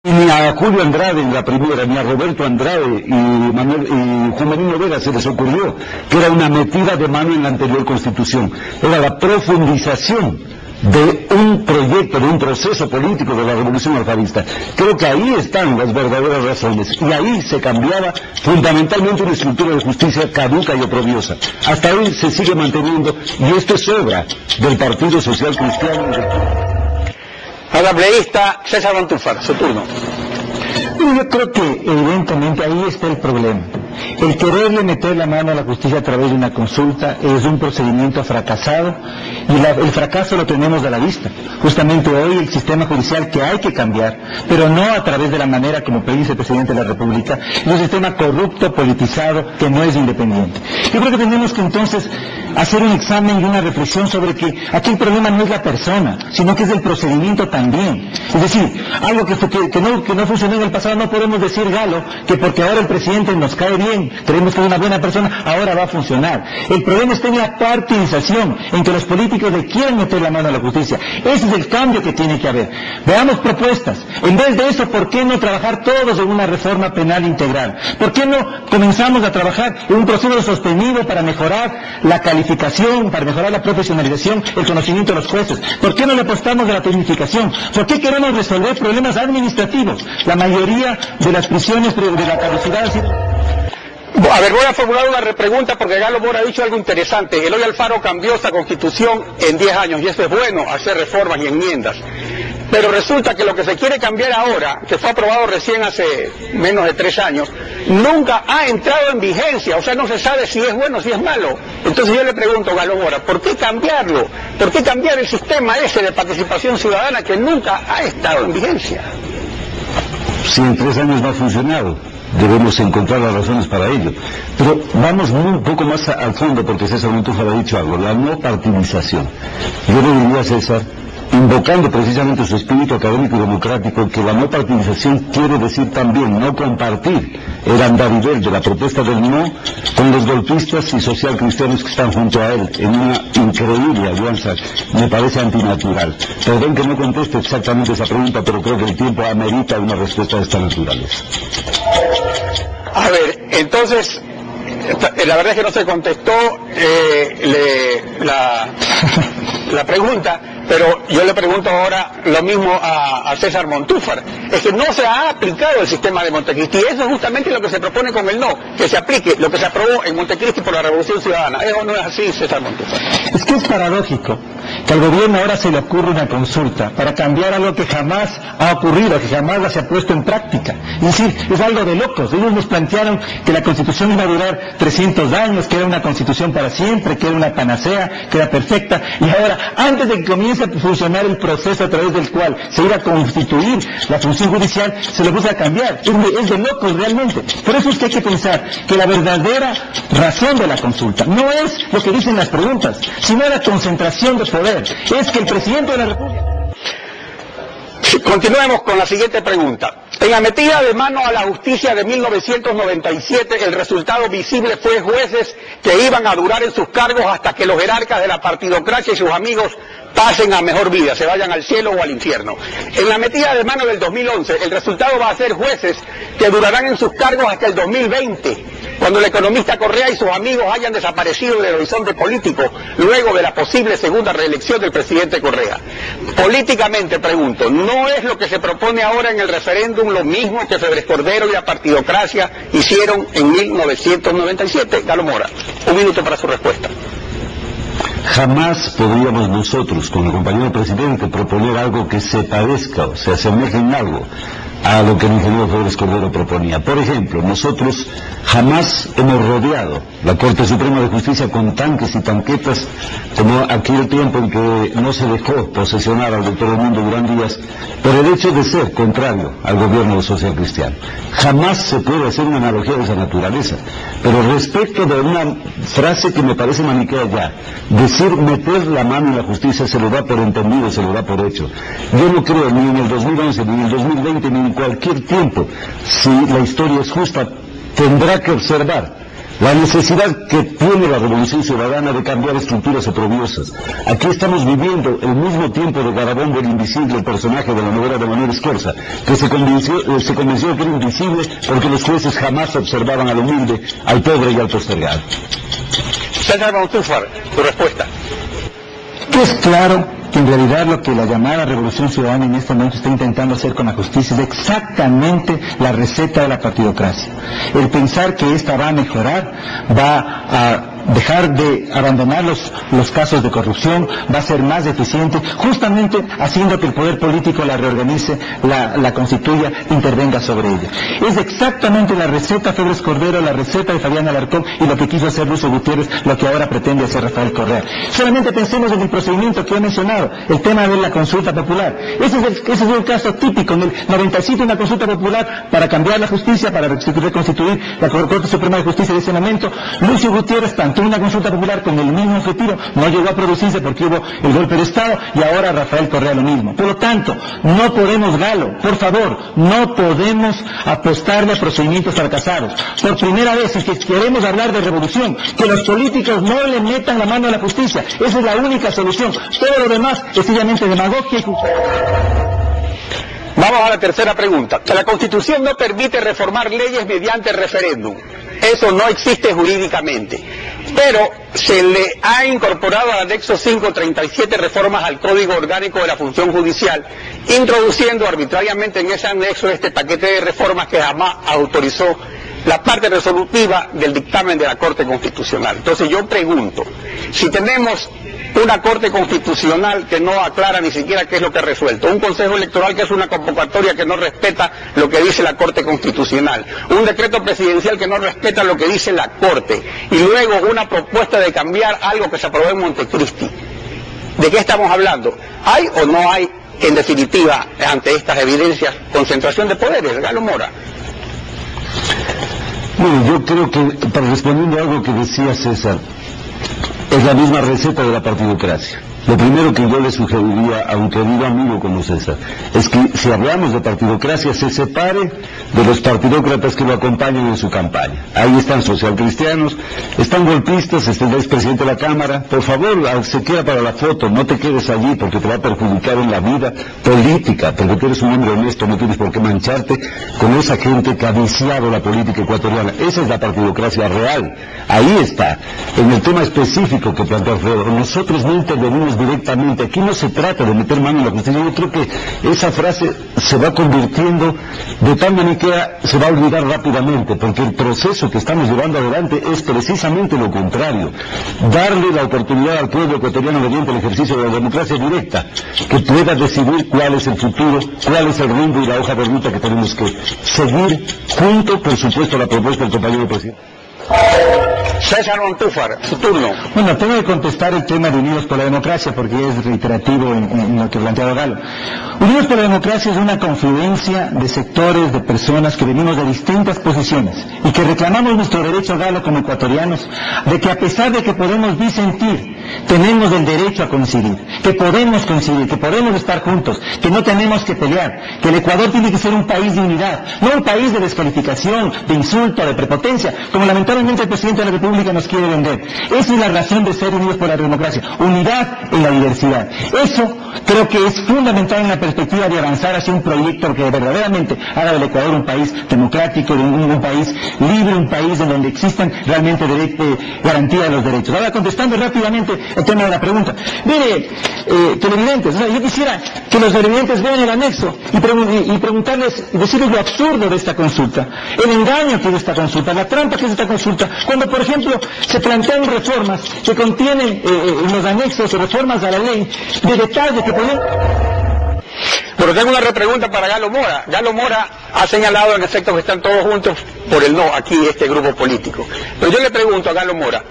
Ni a Julio Andrade en la primera, ni a Roberto Andrade y Juan Manuel Vera se les ocurrió que era una metida de mano en la anterior Constitución. Era la profundización de un proyecto, de un proceso político de la Revolución Alfarista. Creo que ahí están las verdaderas razones, y ahí se cambiaba fundamentalmente una estructura de justicia caduca y oprobiosa. Hasta hoy se sigue manteniendo, y esto es obra del Partido Social Cristiano. Asambleísta César Montúfar, su turno. Yo creo que evidentemente ahí está el problema. El quererle meter la mano a la justicia a través de una consulta es un procedimiento fracasado, y el fracaso lo tenemos a la vista. Justamente hoy el sistema judicial que hay que cambiar, pero no a través de la manera como dice el presidente de la República, es un sistema corrupto, politizado, que no es independiente. Yo creo que tenemos que entonces hacer un examen y una reflexión sobre que aquí el problema no es la persona, sino que es el procedimiento también. Es decir, algo que no funcionó en el pasado, no podemos decir, Galo, que porque ahora el presidente nos cae bien, creemos que es una buena persona, ahora va a funcionar. El problema está en la partidización, en que los políticos le quieren meter la mano a la justicia. Ese es el cambio que tiene que haber. Veamos propuestas. En vez de eso, ¿por qué no trabajar todos en una reforma penal integral? ¿Por qué no comenzamos a trabajar en un proceso sostenido para mejorar la calificación, para mejorar la profesionalización, el conocimiento de los jueces? ¿Por qué no le apostamos a la tecnificación? ¿Por qué queremos resolver problemas administrativos? La mayoría de las prisiones de la caducidad ha sido... A ver, voy a formular una repregunta porque Galo Mora ha dicho algo interesante. Eloy Alfaro cambió esta Constitución en 10 años y eso es bueno, hacer reformas y enmiendas. Pero resulta que lo que se quiere cambiar ahora, que fue aprobado recién hace menos de 3 años, nunca ha entrado en vigencia, o sea, no se sabe si es bueno o si es malo. Entonces yo le pregunto, Galo Mora, ¿por qué cambiarlo? ¿Por qué cambiar el sistema ese de participación ciudadana que nunca ha estado en vigencia? Si en 3 años no ha funcionado, debemos encontrar las razones para ello. Pero vamos un poco más al fondo, porque César Montúfar ha dicho algo, la no partidización. Yo le diría a César, invocando precisamente su espíritu académico y democrático, que la no partidización quiere decir también no compartir el andarivel de la propuesta del no con los golpistas y socialcristianos que están junto a él en una increíble alianza. Me parece antinatural. Perdón que no conteste exactamente esa pregunta, pero creo que el tiempo amerita una respuesta de esta naturaleza. A ver, entonces, la verdad es que no se contestó la pregunta, pero yo le pregunto ahora lo mismo a César Montúfar. Es que no se ha aplicado el sistema de Montecristi, y eso es justamente lo que se propone con el no, que se aplique lo que se aprobó en Montecristi por la Revolución Ciudadana. ¿Eso no es así, César Montúfar? Es que es paradójico que al gobierno ahora se le ocurre una consulta para cambiar algo que jamás ha ocurrido, que jamás se ha puesto en práctica. Es decir, es algo de locos. Ellos nos plantearon que la Constitución iba a durar 300 años, que era una Constitución para siempre, que era una panacea, que era perfecta, y ahora, antes de que comience a funcionar el proceso a través del cual se iba a constituir la función judicial, se lo puso a cambiar. Es de locos realmente. Por eso es que hay que pensar que la verdadera razón de la consulta no es lo que dicen las preguntas, sino la concentración de poder. Es que el presidente de la República... Continuemos con la siguiente pregunta. En la metida de mano a la justicia de 1997, el resultado visible fue jueces que iban a durar en sus cargos hasta que los jerarcas de la partidocracia y sus amigos pasen a mejor vida, se vayan al cielo o al infierno. En la metida de mano del 2011, el resultado va a ser jueces que durarán en sus cargos hasta el 2020, cuando el economista Correa y sus amigos hayan desaparecido del horizonte político, luego de la posible segunda reelección del presidente Correa. Políticamente, pregunto, ¿no es lo que se propone ahora en el referéndum lo mismo que Febres Cordero y la partidocracia hicieron en 1997? Galo Mora, 1 minuto para su respuesta. Jamás podríamos nosotros, con el compañero presidente, proponer algo que se parezca o se asemeje en algo a lo que el ingeniero Febres Cordero proponía. Por ejemplo, nosotros jamás hemos rodeado la Corte Suprema de Justicia con tanques y tanquetas como aquel tiempo en que no se dejó posesionar al doctor Edmundo Durán Díaz por el hecho de ser contrario al gobierno social cristiano. Jamás se puede hacer una analogía de esa naturaleza. Pero respecto de una frase que me parece maniquea ya, decir meter la mano en la justicia se lo da por entendido, se lo da por hecho. Yo no creo ni en el 2011, ni en el 2020, ni en cualquier tiempo, si la historia es justa, tendrá que observar la necesidad que tiene la revolución ciudadana de cambiar estructuras oprobiosas. Aquí estamos viviendo el mismo tiempo de Garabón el invisible, el personaje de la novela de Manuel Escorza, que se convenció de que era invisible porque los jueces jamás observaban al humilde, al pobre y al postergado. César Montúfar, tu respuesta. Es claro que en realidad lo que la llamada Revolución Ciudadana en este momento está intentando hacer con la justicia es exactamente la receta de la partidocracia. El pensar que esta va a mejorar, va a dejar de abandonar los casos de corrupción, va a ser más eficiente, justamente haciendo que el poder político la reorganice, la constituya, intervenga sobre ella. Es exactamente la receta Febres Cordero, la receta de Fabián Alarcón y lo que quiso hacer Lucio Gutiérrez, lo que ahora pretende hacer Rafael Correa. Solamente pensemos en el procedimiento que he mencionado, el tema de la consulta popular. Ese es el caso típico. En el 97 una consulta popular para cambiar la justicia, para reconstituir la Corte Suprema de Justicia de ese momento. Lucio Gutiérrez plantó una consulta popular con el mismo objetivo, no llegó a producirse porque hubo el golpe de Estado, y ahora Rafael Correa lo mismo. Por lo tanto, no podemos, Galo, por favor, no podemos apostarle a procedimientos fracasados. Por primera vez, si queremos hablar de revolución, que los políticos no le metan la mano a la justicia. Esa es la única solución. Todo lo demás es sencillamente demagogia y Vamos a la tercera pregunta. La Constitución no permite reformar leyes mediante referéndum. Eso no existe jurídicamente. Pero se le ha incorporado al anexo 5 37 reformas al Código Orgánico de la Función Judicial, introduciendo arbitrariamente en ese anexo este paquete de reformas que jamás autorizó la parte resolutiva del dictamen de la Corte Constitucional. Entonces yo pregunto, si tenemos una Corte Constitucional que no aclara ni siquiera qué es lo que ha resuelto, un Consejo Electoral que es una convocatoria que no respeta lo que dice la Corte Constitucional, un decreto presidencial que no respeta lo que dice la Corte, y luego una propuesta de cambiar algo que se aprobó en Montecristi, ¿de qué estamos hablando? ¿Hay o no hay, en definitiva, ante estas evidencias, concentración de poderes? Galo Mora. Bueno, yo creo que, para respondiendo a algo que decía César, es la misma receta de la partidocracia. Lo primero que yo le sugeriría a un querido amigo como César es que, si hablamos de partidocracia, se separe de los partidócratas que lo acompañan en su campaña. Ahí están socialcristianos, están golpistas, está el expresidente de la Cámara. Por favor, se queda para la foto, no te quedes allí porque te va a perjudicar en la vida política, porque tú eres un hombre honesto, no tienes por qué mancharte con esa gente que ha viciado la política ecuatoriana. Esa es la partidocracia real. Ahí está. En el tema específico que planteó Alfredo, nosotros no intervenimos directamente. Aquí no se trata de meter mano en la justicia. Yo creo que esa frase se va convirtiendo de tal manera que se va a olvidar rápidamente, porque el proceso que estamos llevando adelante es precisamente lo contrario: darle la oportunidad al pueblo ecuatoriano mediante el ejercicio de la democracia directa, que pueda decidir cuál es el futuro, cuál es el rumbo y la hoja de ruta que tenemos que seguir, junto, por supuesto, a la propuesta del compañero presidente. César Montúfar, su turno. Bueno, tengo que contestar el tema de Unidos por la Democracia porque es reiterativo en lo que ha planteado Galo. Unidos por la Democracia es una confluencia de sectores, de personas que venimos de distintas posiciones y que reclamamos nuestro derecho, Galo, como ecuatorianos, de que a pesar de que podemos disentir, tenemos el derecho a coincidir, que podemos coincidir, que podemos estar juntos, que no tenemos que pelear, que el Ecuador tiene que ser un país de unidad, no un país de descalificación, de insulto, de prepotencia, como lamentablemente el presidente de la República nos quiere vender. Esa es la razón de ser Unidos por la Democracia, unidad en la diversidad. Eso creo que es fundamental en la perspectiva de avanzar hacia un proyecto que verdaderamente haga del Ecuador un país democrático, un país libre, un país en donde existan realmente garantía de los derechos. Ahora, contestando rápidamente el tema de la pregunta. Mire, televidentes, yo quisiera que los televidentes vean el anexo y preguntarles, decirles lo absurdo de esta consulta, el engaño que es esta consulta, la trampa que es esta consulta, cuando por ejemplo se plantean reformas que contienen en los anexos reformas a la ley de detalle que podemos... Pero tengo una repregunta para Galo Mora. Galo Mora ha señalado en efecto que están todos juntos por el no, aquí este grupo político. Pero yo le pregunto a Galo Mora,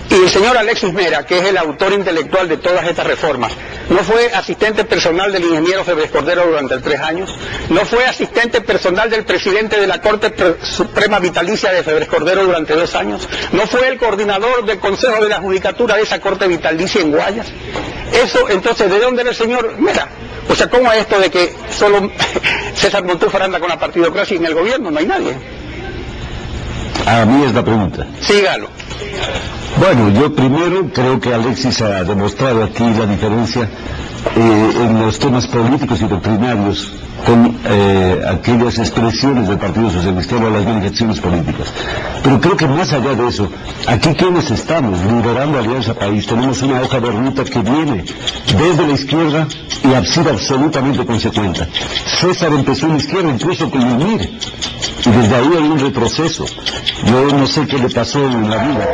y el señor Alexis Mera, que es el autor intelectual de todas estas reformas, ¿no fue asistente personal del ingeniero Febres Cordero durante 3 años? ¿No fue asistente personal del presidente de la Corte Suprema Vitalicia de Febres Cordero durante 2 años? ¿No fue el coordinador del Consejo de la Judicatura de esa Corte Vitalicia en Guayas? Eso, entonces, ¿de dónde era el señor Mera? O sea, ¿cómo es esto de que solo César Montúfar anda con la partidocracia y en el gobierno no hay nadie? A mí es la pregunta. Sígalo. Bueno, yo primero creo que Alexis ha demostrado aquí la diferencia en los temas políticos y doctrinarios con aquellas expresiones del Partido Socialista o las manifestaciones políticas. Pero creo que más allá de eso, aquí quienes estamos liderando Alianza País tenemos una hoja de ruta que viene desde la izquierda y ha sido absolutamente consecuente. César empezó en la izquierda, incluso con el MIR, y desde ahí hay un retroceso. Yo no sé qué le pasó en la vida.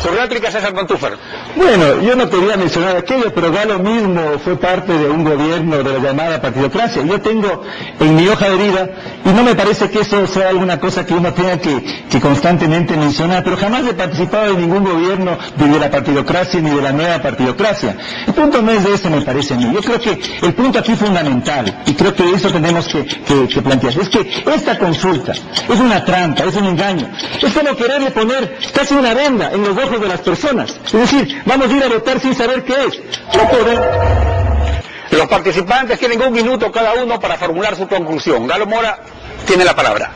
Su réplica, César Montúfar. Bueno, yo no quería mencionar aquello, pero da lo mismo, fue parte de un gobierno de la llamada partidocracia. Yo tengo en mi hoja de vida, y no me parece que eso sea alguna cosa que uno tenga que constantemente mencionar, pero jamás he participado en ningún gobierno ni de la partidocracia ni de la nueva partidocracia. El punto no es de ese, me parece a mí. Yo creo que el punto aquí fundamental, y creo que eso tenemos que plantear, es que esta consulta es una trampa, es un engaño. Es como quererle poner casi una venda en los ojos de las personas. Es decir, vamos a ir a votar sin saber qué es. No podemos. Los participantes tienen 1 minuto cada uno para formular su conclusión. Galo Mora tiene la palabra.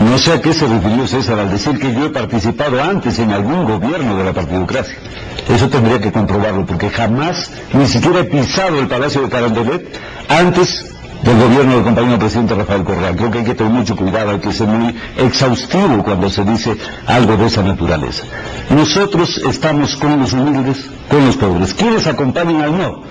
No sé a qué se refirió César al decir que yo he participado antes en algún gobierno de la partidocracia. Eso tendría que comprobarlo, porque jamás, ni siquiera he pisado el Palacio de Carondelet antes del gobierno del compañero presidente Rafael Correa. Creo que hay que tener mucho cuidado, hay que ser muy exhaustivo cuando se dice algo de esa naturaleza. Nosotros estamos con los humildes, con los pobres. ¿Quiénes acompañan al no?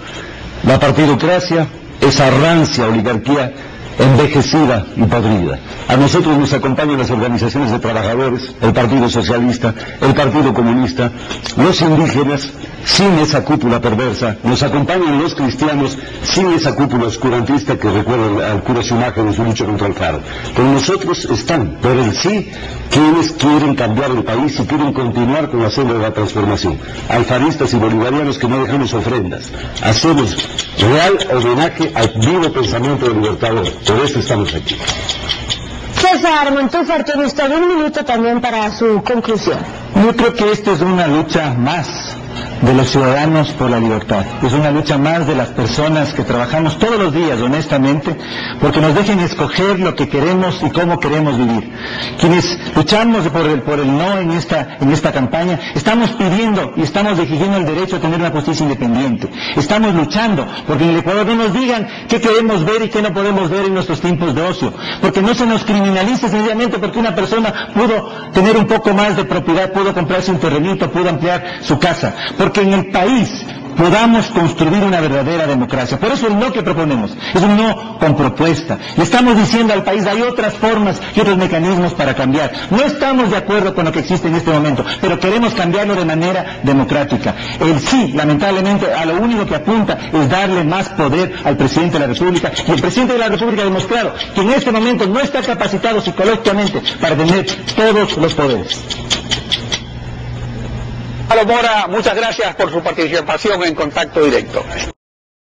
La partidocracia, esa rancia oligarquía envejecida y podrida. A nosotros nos acompañan las organizaciones de trabajadores, el Partido Socialista, el Partido Comunista, los indígenas, sin esa cúpula perversa, nos acompañan los cristianos, sin esa cúpula oscurantista que recuerda al cura Schumacher en su lucha contra el FARC. Con nosotros están, por el sí, quienes quieren cambiar el país y quieren continuar con la senda de la transformación. Alfaristas y bolivarianos que no dejamos ofrendas. Hacemos real homenaje al vivo pensamiento del Libertador. Por eso estamos aquí. César Montúfar, tiene usted 1 minuto también para su conclusión. Yo creo que esta es una lucha más de los ciudadanos por la libertad. Es una lucha más de las personas que trabajamos todos los días, honestamente, porque nos dejen escoger lo que queremos y cómo queremos vivir. Quienes luchamos por el no en esta campaña, estamos pidiendo y estamos exigiendo el derecho a tener una justicia independiente. Estamos luchando porque en el Ecuador no nos digan qué queremos ver y qué no podemos ver en nuestros tiempos de ocio, porque no se nos criminalice sencillamente porque una persona pudo tener un poco más de propiedad, pudo comprarse un terrenito, pudo ampliar su casa, porque en el país podamos construir una verdadera democracia. Por eso el no que proponemos es un no con propuesta. Le estamos diciendo al país, hay otras formas y otros mecanismos para cambiar. No estamos de acuerdo con lo que existe en este momento, pero queremos cambiarlo de manera democrática. El sí, lamentablemente, a lo único que apunta es darle más poder al presidente de la República, y el presidente de la República ha demostrado que en este momento no está capacitado psicológicamente para tener todos los poderes. Galo Mora, muchas gracias por su participación en Contacto Directo.